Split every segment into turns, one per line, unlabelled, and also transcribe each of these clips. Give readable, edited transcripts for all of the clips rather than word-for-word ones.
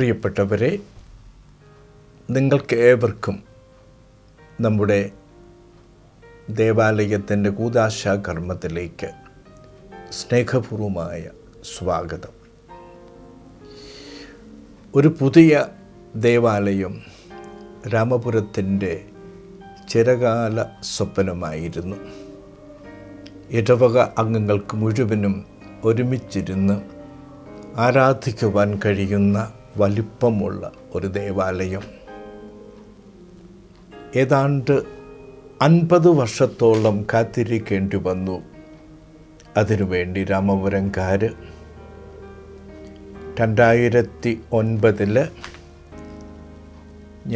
പ്രിയപ്പെട്ടവരെ, നിങ്ങൾക്ക് ഏവർക്കും നമ്മുടെ ദേവാലയത്തിൻ്റെ കൂദാശ കർമ്മത്തിലേക്ക് സ്നേഹപൂർവമായ സ്വാഗതം. ഒരു പുതിയ ദേവാലയം രാമപുരത്തിൻ്റെ ചിരകാല സ്വപ്നമായിരുന്നു. ഇടവക അംഗങ്ങൾക്ക് മുഴുവനും ഒരുമിച്ചിരുന്ന് ആരാധിക്കുവാൻ കഴിയുന്ന വലിപ്പമുള്ള ഒരു ദേവാലയം. ഏതാണ്ട് 50 വർഷത്തോളം കാത്തിരിക്കേണ്ടി വന്നു. അതിനുവേണ്ടി രാമപുരംകാർ 2009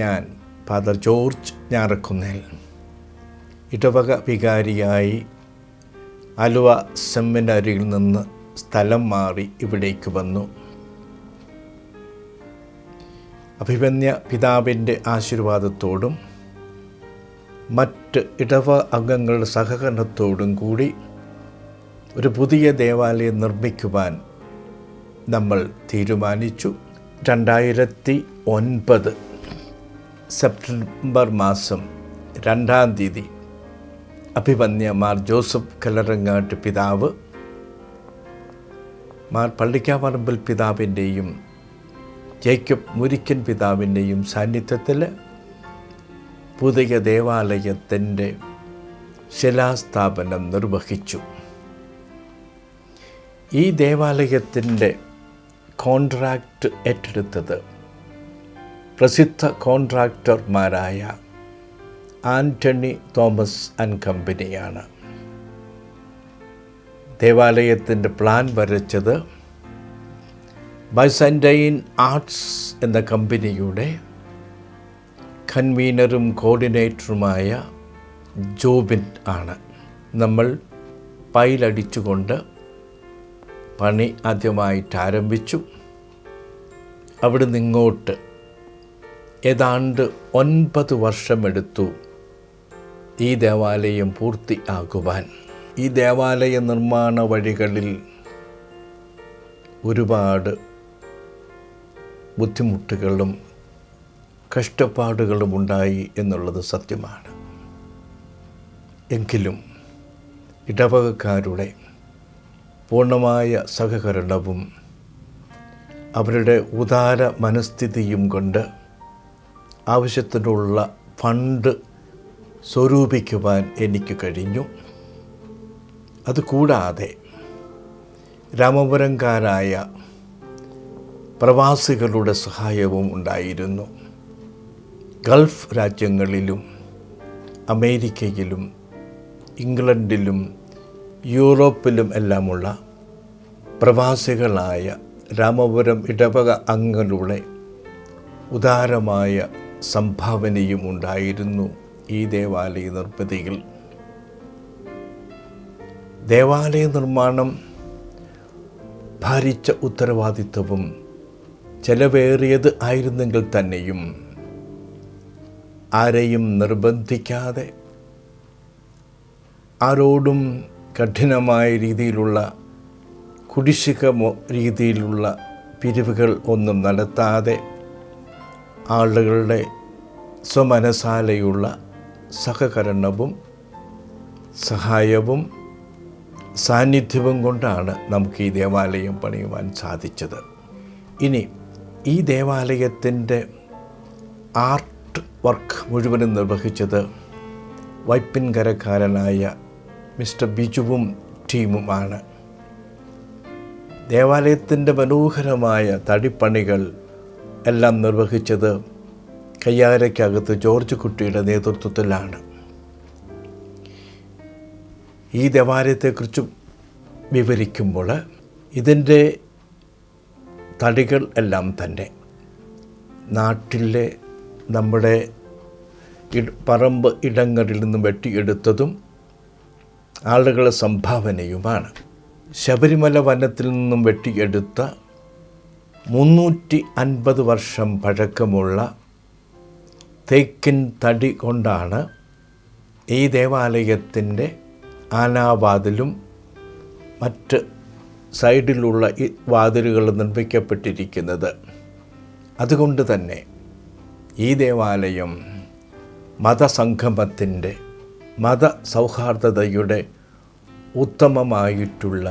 ഞാൻ ഫാദർ ജോർജ് ഞാറക്കുന്നേൽ ഇടവക വികാരിയായി ആലുവ സെമിനാരിയിൽ നിന്ന് സ്ഥലം മാറി ഇവിടേക്ക് വന്നു. അഭിമന്യ പിതാവിൻ്റെ ആശീർവാദത്തോടും മറ്റ് ഇടവ അംഗങ്ങളുടെ സഹകരണത്തോടും കൂടി ഒരു പുതിയ ദേവാലയം നിർമ്മിക്കുവാൻ നമ്മൾ തീരുമാനിച്ചു. 2009 സെപ്റ്റംബർ മാസം 2-ാം തീയതി അഭിമന്യ മാർ ജോസഫ് കല്ലറങ്ങാട്ട് പിതാവ്, മാർ പള്ളിക്കാപ്പറമ്പിൽ പിതാവിൻ്റെയും ജേക്കബ് മുരിക്കൻ പിതാവിൻ്റെയും സാന്നിധ്യത്തിൽ പുതിയ ദേവാലയത്തിൻ്റെ ശിലാസ്ഥാപനം നിർവഹിച്ചു. ഈ ദേവാലയത്തിൻ്റെ കോൺട്രാക്റ്റ് ഏറ്റെടുത്തത് പ്രസിദ്ധ കോൺട്രാക്ടർമാരായ ആൻ്റണി തോമസ് ആൻഡ് കമ്പനിയാണ്. ദേവാലയത്തിൻ്റെ പ്ലാൻ വരച്ചത് ബൈസൻ്റൈൻ ആർട്സ് എന്ന കമ്പനിയുടെ കൺവീനറും കോർഡിനേറ്ററുമായ ജോബിൻ ആണ്. നമ്മൾ പൈലടിച്ചുകൊണ്ട് പണി ആദ്യമായിട്ട് ആരംഭിച്ചു. അവിടെ നിന്നിങ്ങോട്ട് ഏതാണ്ട് 9 വർഷമെടുത്തു ഈ ദേവാലയം പൂർത്തിയാക്കുവാൻ. ഈ ദേവാലയ നിർമ്മാണ വഴികളിൽ ഒരുപാട് ബുദ്ധിമുട്ടുകളും കഷ്ടപ്പാടുകളും ഉണ്ടായി എന്നുള്ളത് സത്യമാണ്. എങ്കിലും ഇടവകക്കാരുടെ പൂർണ്ണമായ സഹകരണവും അവരുടെ ഉദാര മനസ്ഥിതിയും കൊണ്ട് ആവശ്യത്തിനുള്ള ഫണ്ട് സ്വരൂപിക്കുവാൻ എനിക്ക് കഴിഞ്ഞു. അതുകൂടാതെ രാമപുരംകാരായ പ്രവാസികളുടെ സഹായവും ഉണ്ടായിരുന്നു. ഗൾഫ് രാജ്യങ്ങളിലും അമേരിക്കയിലും ഇംഗ്ലണ്ടിലും യൂറോപ്പിലും എല്ലാമുള്ള പ്രവാസികളായ രാമപുരം ഇടവക അംഗങ്ങളുടെ ഉദാരമായ സംഭാവനയും ഉണ്ടായിരുന്നു ഈ ദേവാലയ നിർമ്മിതിയിൽ. ദേവാലയ നിർമ്മാണം ഭാരിച്ച ഉത്തരവാദിത്വവും ചെലവേറിയത് ആയിരുന്നെങ്കിൽ തന്നെയും ആരെയും നിർബന്ധിക്കാതെ, ആരോടും കഠിനമായ രീതിയിലുള്ള കുടിശ്ശിക രീതിയിലുള്ള പിരിവുകൾ ഒന്നും നടത്താതെ ആളുകളുടെ സ്വമനസാലയുള്ള സഹകരണവും സഹായവും സാന്നിധ്യവും കൊണ്ടാണ് നമുക്ക് ഈ ദേവാലയം പണിയുവാൻ സാധിച്ചത്. ഇനി ഈ ദേവാലയത്തിൻ്റെ ആർട്ട് വർക്ക് മുഴുവനും നിർവഹിച്ചത് വൈപ്പിൻകരക്കാരനായ മിസ്റ്റർ ബിജുവും ടീമുമാണ്. ദേവാലയത്തിൻ്റെ മനോഹരമായ തടിപ്പണികൾ എല്ലാം നിർവഹിച്ചത് കയ്യാരയ്ക്കകത്ത് ജോർജ് കുട്ടിയുടെ നേതൃത്വത്തിലാണ്. ഈ ദേവാലയത്തെക്കുറിച്ച് വിവരിക്കുമ്പോൾ ഇതിൻ്റെ തടികൾ എല്ലാം തന്നെ നാട്ടിലെ നമ്മുടെ പറമ്പ് ഇടങ്ങളിൽ നിന്നും വെട്ടിയെടുത്തതും ആളുകളുടെ സംഭാവനയുമാണ്. ശബരിമല വനത്തിൽ നിന്നും വെട്ടിയെടുത്ത 350 വർഷം പഴക്കമുള്ള തേക്കിൻ തടി കൊണ്ടാണ് ഈ ദേവാലയത്തിൻ്റെ ആനാവാതിലും മറ്റ് സൈഡിലുള്ള ഈ വാതിലുകൾ നിർമ്മിക്കപ്പെട്ടിരിക്കുന്നത്. അതുകൊണ്ട് തന്നെ ഈ ദേവാലയം മതസംഗമത്തിൻ്റെ, മതസൗഹാർദ്ദതയുടെ ഉത്തമമായിട്ടുള്ള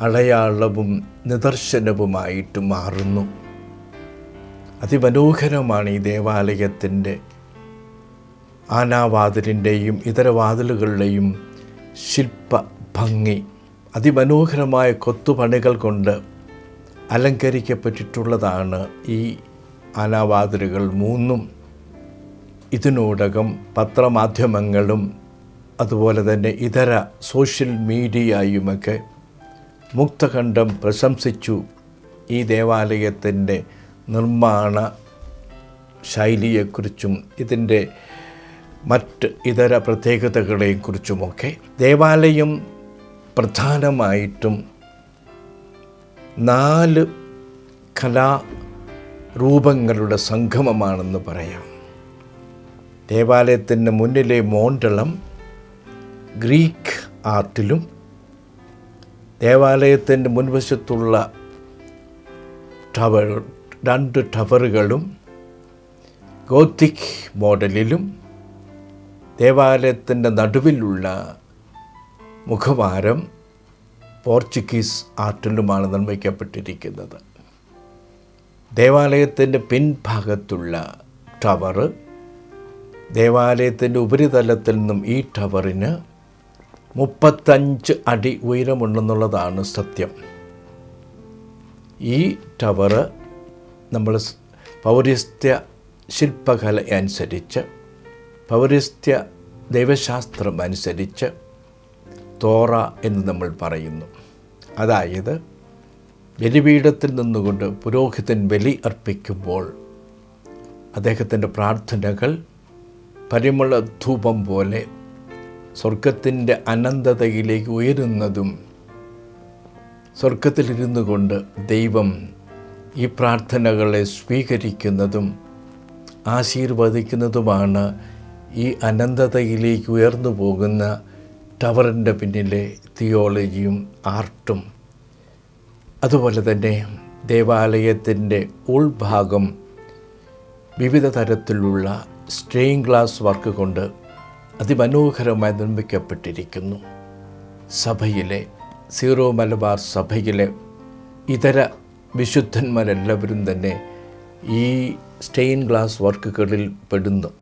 അടയാളവും നിദർശനവുമായിട്ട് മാറുന്നു. അതിമനോഹരമാണ് ഈ ദേവാലയത്തിൻ്റെ ആനാവാതിലിൻ്റെയും ഇതര വാതിലുകളുടെയും ശില്പ ഭംഗി. അതിമനോഹരമായ കൊത്തുപണികൾ കൊണ്ട് അലങ്കരിക്കപ്പെട്ടിട്ടുള്ളതാണ് ഈ ആനാവാതിലുകൾ മൂന്നും. ഇതിനോടകം പത്രമാധ്യമങ്ങളും അതുപോലെ തന്നെ ഇതര സോഷ്യൽ മീഡിയയുമൊക്കെ മുക്തകണ്ഠം പ്രശംസിച്ചു ഈ ദേവാലയത്തിൻ്റെ നിർമ്മാണ ശൈലിയെക്കുറിച്ചും ഇതിൻ്റെ മറ്റ് ഇതര പ്രത്യേകതകളെക്കുറിച്ചുമൊക്കെ. ദേവാലയം പ്രധാനമായിട്ടും 4 കലാരൂപങ്ങളുടെ സംഗമമാണെന്ന് പറയാം. ദേവാലയത്തിന് മുന്നിലെ മോണ്ടളം ഗ്രീക്ക് ആർട്ടിലും ദേവാലയത്തിൻ്റെ മുൻവശത്തുള്ള 2 ടവറുകളും ഗോത്തിക് മോഡലിലും ദേവാലയത്തിൻ്റെ നടുവിലുള്ള മുഖവാരം പോർച്ചുഗീസ് ആർട്ടിലുമാണ് നിർമ്മിക്കപ്പെട്ടിരിക്കുന്നത്. ദേവാലയത്തിൻ്റെ പിൻഭാഗത്തുള്ള ടവർ ദേവാലയത്തിൻ്റെ ഉപരിതലത്തിൽ നിന്നും ഈ ടവറിന് 35 അടി ഉയരമുണ്ടെന്നുള്ളതാണ് സത്യം. ഈ ടവർ നമ്മൾ പൗരസ്ത്യ ശില്പകല അനുസരിച്ച്, പൗരസ്ത്യ ദൈവശാസ്ത്രം അനുസരിച്ച് തോറ എന്ന് നമ്മൾ പറയുന്നു. അതായത് ബലിപീഠത്തിൽ നിന്നുകൊണ്ട് പുരോഹിതൻ ബലി അർപ്പിക്കുമ്പോൾ അദ്ദേഹത്തിൻ്റെ പ്രാർത്ഥനകൾ പരിമള ധൂപം പോലെ സ്വർഗത്തിൻ്റെ അനന്തതയിലേക്ക് ഉയരുന്നതും, സ്വർഗത്തിലിരുന്നു കൊണ്ട് ദൈവം ഈ പ്രാർത്ഥനകളെ സ്വീകരിക്കുന്നതും ആശീർവദിക്കുന്നതുമാണ് ഈ അനന്തതയിലേക്ക് ഉയർന്നു പോകുന്ന ടവറിൻ്റെ പിന്നിലെ തിയോളജിയും ആർട്ടും. അതുപോലെ തന്നെ ദേവാലയത്തിൻ്റെ ഉൾഭാഗം വിവിധ തരത്തിലുള്ള സ്റ്റെയിൻ ഗ്ലാസ് വർക്ക് കൊണ്ട് അതിമനോഹരമായി നിർമ്മിക്കപ്പെട്ടിരിക്കുന്നു. സഭയിലെ സീറോ മലബാർ സഭയിലെ ഇതര വിശുദ്ധന്മാരെല്ലാവരും തന്നെ ഈ സ്റ്റെയിൻ ഗ്ലാസ് വർക്കുകളിൽ പെടുന്നു.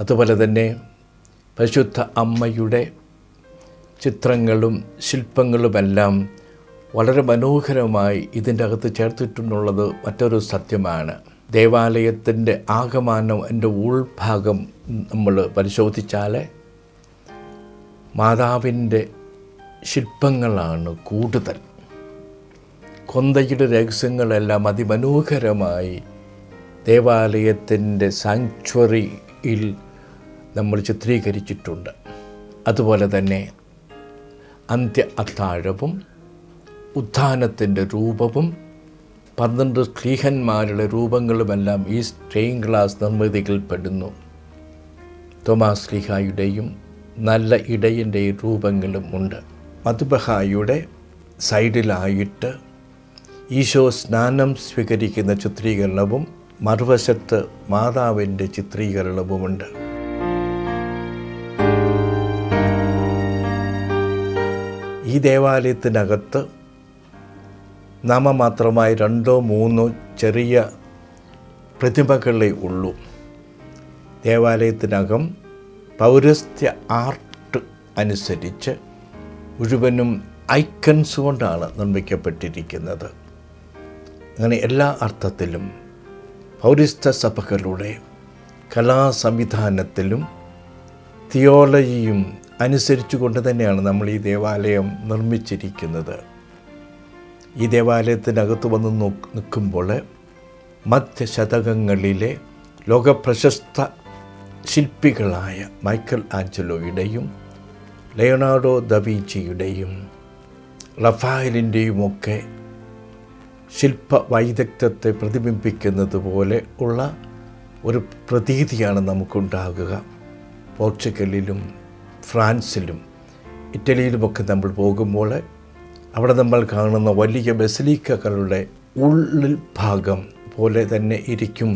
അതുപോലെ തന്നെ പരിശുദ്ധ അമ്മയുടെ ചിത്രങ്ങളും ശില്പങ്ങളുമെല്ലാം വളരെ മനോഹരമായി ഇതിൻ്റെ അകത്ത് ചേർത്തിട്ടുള്ളത് മറ്റൊരു സത്യമാണ്. ദേവാലയത്തിൻ്റെ ആകമാനം എൻ്റെ ഉൾഭാഗം നമ്മൾ പരിശോധിച്ചാൽ മാതാവിൻ്റെ ശില്പങ്ങളാണ് കൂടുതൽ. കൊന്തയുടെ രഹസ്യങ്ങളെല്ലാം അതിമനോഹരമായി ദേവാലയത്തിൻ്റെ സാങ്ച്വറിയിൽ നമ്മൾ ചിത്രീകരിച്ചിട്ടുണ്ട്. അതുപോലെ തന്നെ അന്ത്യ അത്താഴവും ഉത്ഥാനത്തിൻ്റെ രൂപവും 12 സ്ലീഹന്മാരുടെ രൂപങ്ങളുമെല്ലാം ഈ സ്റ്റെയിൻ ഗ്ലാസ് നിർമ്മിതികൾ പെടുന്നു. തോമാസ് സ്ലീഹായുടെയും നല്ല ഇടയൻ്റെ രൂപങ്ങളും ഉണ്ട്. മദ്ബഹായുടെ സൈഡിലായിട്ട് ഈശോ സ്നാനം സ്വീകരിക്കുന്ന ചിത്രീകരണവും മറുവശത്ത് മാതാവിൻ്റെ ചിത്രീകരണവുമുണ്ട്. ഈ ദേവാലയത്തിനകത്ത് നാമമാത്രമായി 2-3 ചെറിയ പ്രതിമകളേ ഉള്ളൂ. ദേവാലയത്തിനകം പൗരസ്ത്യ ആർട്ട് അനുസരിച്ച് മുഴുവനും ഐക്കൺസ് കൊണ്ടാണ് നിർമ്മിക്കപ്പെട്ടിരിക്കുന്നത്. അങ്ങനെ എല്ലാ അർത്ഥത്തിലും പൗരസ്ത്യ സഭകളുടെ കലാസംവിധാനത്തിലും തിയോളജിയും അനുസരിച്ചു കൊണ്ട് തന്നെയാണ് നമ്മൾ ഈ ദേവാലയം നിർമ്മിച്ചിരിക്കുന്നത്. ഈ ദേവാലയത്തിനകത്ത് വന്ന് നിൽക്കുമ്പോൾ മധ്യശതകങ്ങളിലെ ലോകപ്രശസ്ത ശില്പികളായ മൈക്കൽ ആഞ്ചലോയുടെയും ലയനാർഡോ ദവിഞ്ചിയുടെയും റഫായലിൻ്റെയുമൊക്കെ ശില്പ വൈദഗ്ധ്യത്തെ പ്രതിബിംബിക്കുന്നത് പോലെ ഉള്ള ഒരു പ്രതീതിയാണ് നമുക്കുണ്ടാകുക. പോർച്ചുഗലിലും ഫ്രാൻസിലും ഇറ്റലിയിലുമൊക്കെ നമ്മൾ പോകുമ്പോൾ അവിടെ നമ്മൾ കാണുന്ന വലിയ ബസിലിക്കകളുടെ ഉള്ളിൽ ഭാഗം പോലെ തന്നെ ഇരിക്കും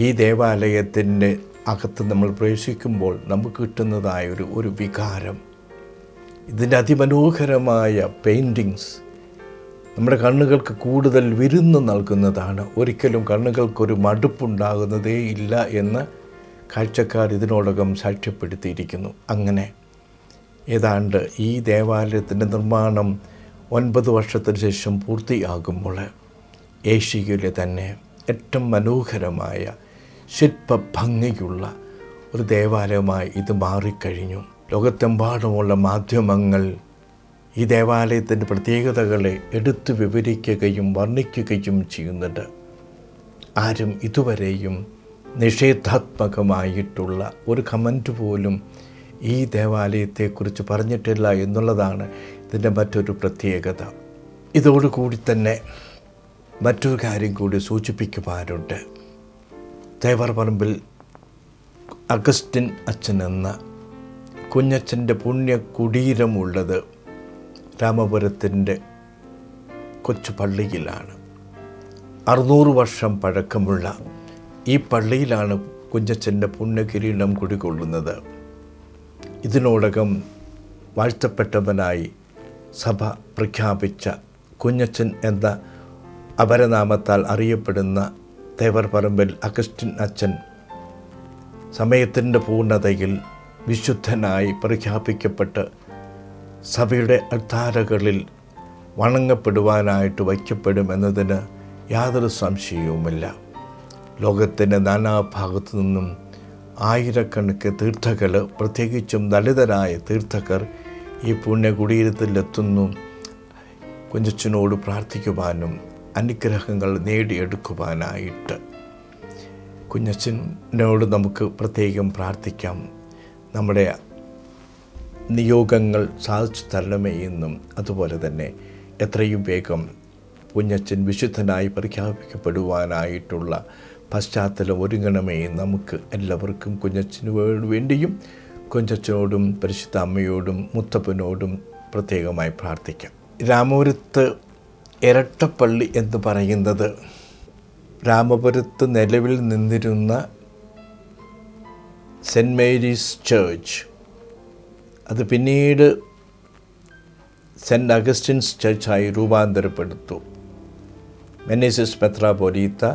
ഈ ദേവാലയത്തിൻ്റെ അകത്ത് നമ്മൾ പ്രവേശിക്കുമ്പോൾ നമുക്ക് കിട്ടുന്നതായ ഒരു വികാരം. ഇതിൻ്റെ അതിമനോഹരമായ പെയിൻറ്റിങ്സ് നമ്മുടെ കണ്ണുകൾക്ക് കൂടുതൽ വിരുന്ന് നൽകുന്നതാണ്. ഒരിക്കലും കണ്ണുകൾക്കൊരു മടുപ്പുണ്ടാകുന്നതേ ഇല്ല എന്ന് കാഴ്ചക്കാർ ഇതിനോടകം സാക്ഷ്യപ്പെടുത്തിയിരിക്കുന്നു. അങ്ങനെ ഏതാണ്ട് ഈ ദേവാലയത്തിൻ്റെ നിർമ്മാണം 9 വർഷത്തിന് ശേഷം പൂർത്തിയാകുമ്പോൾ ഏഷ്യയിലെ തന്നെ ഏറ്റവും മനോഹരമായ ശില്പഭംഗിയുള്ള ഒരു ദേവാലയമായി ഇത് മാറിക്കഴിഞ്ഞു. ലോകത്തെമ്പാടുമുള്ള മാധ്യമങ്ങൾ ഈ ദേവാലയത്തിൻ്റെ പ്രത്യേകതകളെ എടുത്തു വിവരിക്കുകയും വർണ്ണിക്കുകയും ചെയ്യുന്നുണ്ട്. ആരും ഇതുവരെയും നിഷേധാത്മകമായിട്ടുള്ള ഒരു കമൻറ്റ് പോലും ഈ ദേവാലയത്തെക്കുറിച്ച് പറഞ്ഞിട്ടില്ല എന്നുള്ളതാണ് ഇതിൻ്റെ മറ്റൊരു പ്രത്യേകത. ഇതോടുകൂടി തന്നെ മറ്റൊരു കാര്യം കൂടി സൂചിപ്പിക്കുവാനുണ്ട്. തേവർപറമ്പിൽ അഗസ്റ്റിൻ അച്ഛൻ എന്ന കുഞ്ഞച്ഛൻ്റെ പുണ്യ കുടീരമുള്ളത് രാമപുരത്തിൻ്റെ കൊച്ചു പള്ളിയിലാണ്. 600 വർഷം പഴക്കമുള്ള ഈ പള്ളിയിലാണ് കുഞ്ഞച്ഛൻ്റെ പുണ്യകിരീടം കുടികൊള്ളുന്നത്. ഇതിനോടകം വാഴ്ത്തപ്പെട്ടവനായി സഭ പ്രഖ്യാപിച്ച കുഞ്ഞച്ഛൻ എന്ന അപരനാമത്താൽ അറിയപ്പെടുന്ന തേവർപറമ്പിൽ അഗസ്റ്റിൻ അച്ഛൻ സമയത്തിൻ്റെ പൂർണ്ണതയിൽ വിശുദ്ധനായി പ്രഖ്യാപിക്കപ്പെട്ട് സഭയുടെ അൾത്താരകളിൽ വണങ്ങപ്പെടുവാനായിട്ട് വയ്ക്കപ്പെടുമെന്നതിന് യാതൊരു സംശയവുമില്ല. ലോകത്തിൻ്റെ നാനാഭാഗത്തു നിന്നും ആയിരക്കണക്കിന് തീർത്ഥകൾ, പ്രത്യേകിച്ചും ദളിതരായ തീർത്ഥകർ ഈ പുണ്യകുടീരത്തിലെത്തുന്നു കുഞ്ഞച്ഛനോട് പ്രാർത്ഥിക്കുവാനും അനുഗ്രഹങ്ങൾ നേടിയെടുക്കുവാനായിട്ട്. കുഞ്ഞച്ഛനോട് നമുക്ക് പ്രത്യേകം പ്രാർത്ഥിക്കാം. നമ്മുടെ നിയോഗങ്ങൾ സാധിച്ചു തരണമേ എന്നും അതുപോലെ തന്നെ എത്രയും വേഗം കുഞ്ഞച്ഛൻ വിശുദ്ധനായി പ്രഖ്യാപിക്കപ്പെടുവാനായിട്ടുള്ള പശ്ചാത്തലം ഒരുങ്ങണമേ. നമുക്ക് എല്ലാവർക്കും കുഞ്ഞച്ഛന് വേണ്ടിയും കുഞ്ഞച്ഛനോടും പരിശുദ്ധ അമ്മയോടും മുത്തപ്പനോടും പ്രത്യേകമായി പ്രാർത്ഥിക്കാം. രാമപുരത്ത് ഇരട്ടപ്പള്ളി എന്ന് പറയുന്നത് രാമപുരത്ത് നിലവിൽ നിന്നിരുന്ന സെൻറ്റ് മേരീസ് ചർച്ച്, അത് പിന്നീട് സെൻറ്റ് അഗസ്റ്റിൻസ് ചർച്ചായി രൂപാന്തരപ്പെടുത്തു. മെനേസിസ് മെത്രാപ്പൊലീത്ത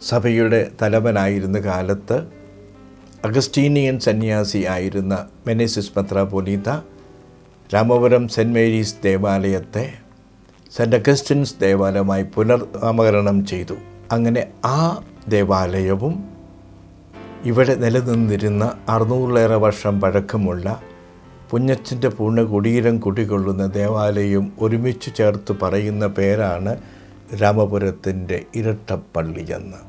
സഭയുടെ തലവനായിരുന്ന കാലത്ത് അഗസ്റ്റീനിയൻ സന്യാസി ആയിരുന്ന മെനേസിസ് മെത്രാപ്പൊലീത്ത രാമപുരം സെൻറ്റ് മേരീസ് ദേവാലയത്തെ സെൻറ്റ് അഗസ്റ്റിൻസ് ദേവാലയമായി പുനർനാമകരണം ചെയ്തു. അങ്ങനെ ആ ദേവാലയവും ഇവിടെ നിലനിന്നിരുന്ന 600-ലേറെ വർഷം പഴക്കമുള്ള കുഞ്ഞച്ഛൻ്റെ പൂർണ്ണകുടീരം കുടികൊള്ളുന്ന ദേവാലയം ഒരുമിച്ച് ചേർത്ത് പറയുന്ന പേരാണ് രാമപുരത്തിൻ്റെ ഇരട്ടപ്പള്ളി എന്ന്.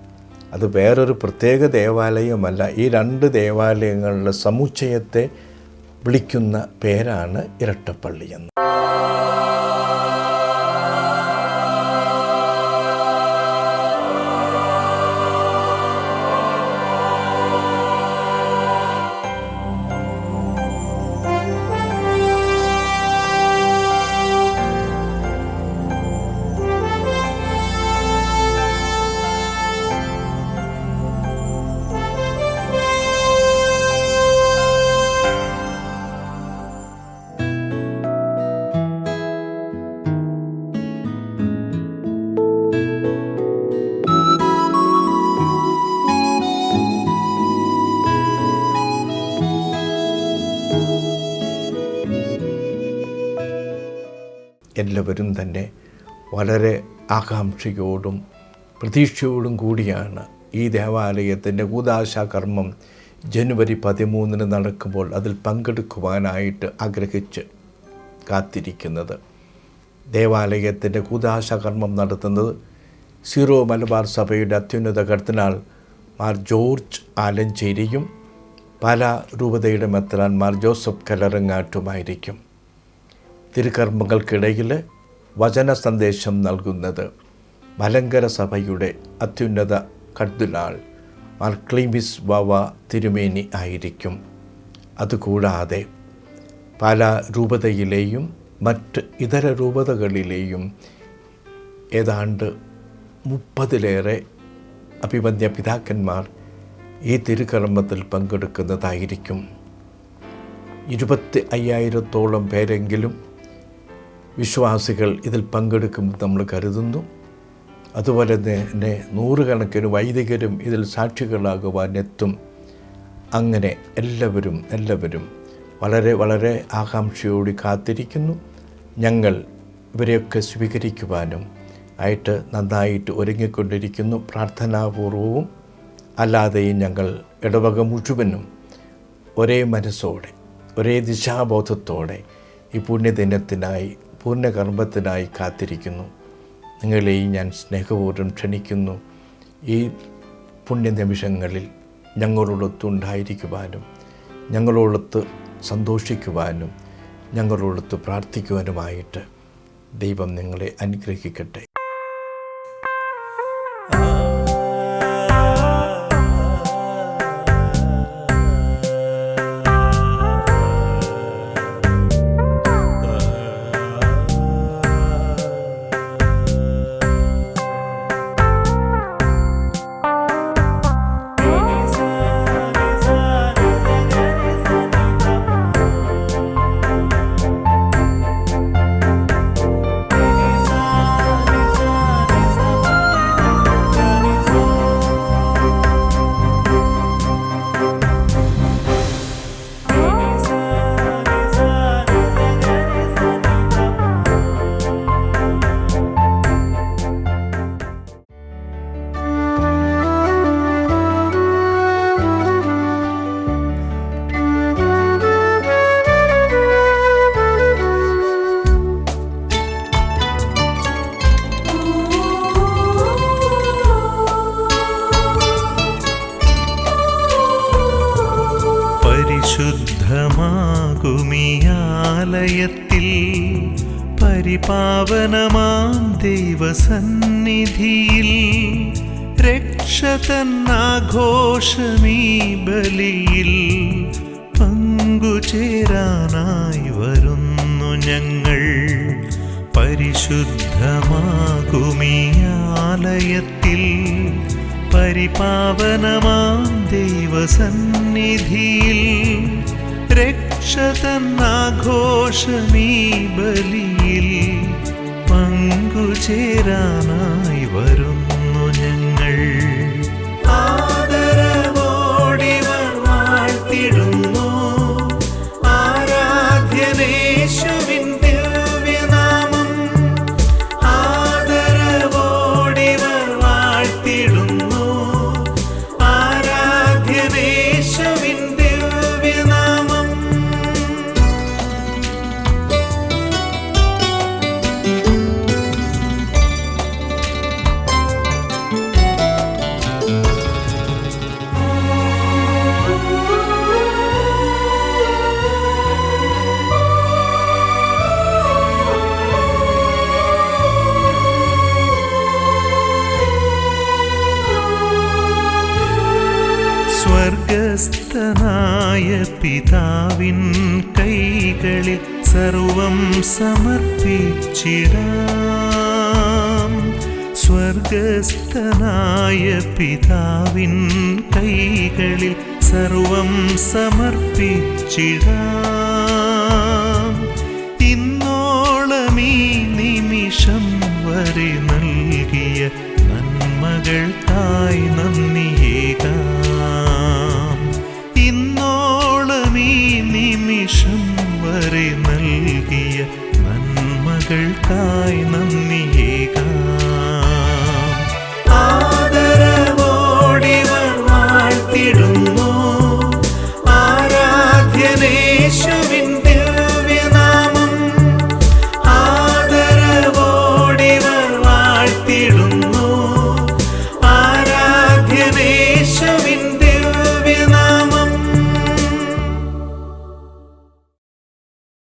അത് വേറൊരു പ്രത്യേക ദേവാലയമല്ല, ഈ 2 ദേവാലയങ്ങളുടെ സമുച്ചയത്തെ വിളിക്കുന്ന പേരാണ് ഇരട്ടപ്പള്ളി എന്ന്. എല്ലാവരും തന്നെ വളരെ ആകാംക്ഷയോടും പ്രതീക്ഷയോടും കൂടിയാണ് ഈ ദേവാലയത്തിൻ്റെ കൂദാശ കർമ്മം ജനുവരി 13 നടക്കുമ്പോൾ അതിൽ പങ്കെടുക്കുവാനായിട്ട് ആഗ്രഹിച്ച് കാത്തിരിക്കുന്നത്. ദേവാലയത്തിൻ്റെ കൂദാശ കർമ്മം നടത്തുന്നത് സീറോ മലബാർ സഭയുടെ അത്യുന്നത കർദിനാൾ മാർ ജോർജ് ആലഞ്ചേരിയും പാലാ രൂപതയുടെ മെത്രാൻ മാർ ജോസഫ് കല്ലറങ്ങാട്ടുമായിരിക്കും. തിരുക്കർമ്മങ്ങൾക്കിടയിൽ വചന സന്ദേശം നൽകുന്നത് മലങ്കര സഭയുടെ അത്യുന്നത കർദിനാൾ മാർ ക്ലീമിസ് ബാവ തിരുമേനി ആയിരിക്കും. അതുകൂടാതെ പാലാ രൂപതയിലെയും മറ്റ് ഇതര രൂപതകളിലെയും ഏതാണ്ട് 30-ലേറെ അഭിമന്യ പിതാക്കന്മാർ ഈ തിരുക്കർമ്മത്തിൽ പങ്കെടുക്കുന്നതായിരിക്കും. 25,000-ഓളം പേരെങ്കിലും വിശ്വാസികൾ ഇതിൽ പങ്കെടുക്കുമെന്ന് നമ്മൾ കരുതുന്നു. അതുപോലെ തന്നെ 100 കണക്കിന് വൈദികരും ഇതിൽ സാക്ഷികളാകുവാനെത്തും. അങ്ങനെ എല്ലാവരും വളരെ വളരെ ആകാംക്ഷയോടെ കാത്തിരിക്കുന്നു. ഞങ്ങൾ ഇവരെയൊക്കെ സ്വീകരിക്കുവാനും ആയിട്ട് നന്നായിട്ട് ഒരുങ്ങിക്കൊണ്ടിരിക്കുന്നു. പ്രാർത്ഥനാപൂർവവും അല്ലാതെയും ഞങ്ങൾ ഇടവക മുഴുവനും ഒരേ മനസ്സോടെ ഒരേ ദിശാബോധത്തോടെ ഈ പുണ്യദിനത്തിനായി പൂർണ്ണകർമ്മത്തിനായി കാത്തിരിക്കുന്നു. നിങ്ങളെയും ഞാൻ സ്നേഹപൂർവ്വം ക്ഷണിക്കുന്നു. ഈ പുണ്യനിമിഷങ്ങളിൽ ഞങ്ങളോടൊത്തുണ്ടായിരിക്കുവാനും ഞങ്ങളോടൊത്ത് സന്തോഷിക്കുവാനും ഞങ്ങളോടൊത്ത് പ്രാർത്ഥിക്കുവാനുമായിട്ട് ദൈവം നിങ്ങളെ അനുഗ്രഹിക്കട്ടെ.
പരിശുദ്ധമാകുമിയാലയത്തിൽ പരിപാവനമാം ദൈവസന്നിധിയിൽ രക്ഷതന്നാഘോഷമീ ബലിയിൽ പങ്കുചേരാനായി വരുന്നു ഞങ്ങൾ. പരിശുദ്ധമാകുമിയാലയത്തിൽ പരിപാവനമാം ദൈവസന്നിധിയിൽ രക്ഷതന്നാഘോഷമീ ബലിയിൽ പങ്കുചേരാനായി വരുന്നു ഞങ്ങൾ. ആദരവോടിവർ വാഴ്ത്തിടുന്നു ആരാധ്യനേശുവിൻ ദിവ്യനാമം. ആദരവോടിവർ വാഴ്ത്തിടുന്നു ആരാധ്യനേശുവിൻ ദിവ്യനാമം. സ്വർഗസ്ഥനായ പിതാവിൻ കൈകളിൽ സർവം സമർപ്പിച്ചിടാം. സ്വർഗസ്ഥനായ പിതാവിൻ കൈകളിൽ സർവം സമർപ്പിച്ചിടാം. ഇന്നോളം ഈ നിമിഷം വരെ നൽകിയ നന്മകൾക്കായി നന്ദിയേകാം. ഇന്നോളം ഈ നിമിഷം വരെ നൽകിയ നന്മ നന്മകൾക്കായി നന്ദിയേകാം. ആദരവോടിവർ വാഴ്ത്തിടും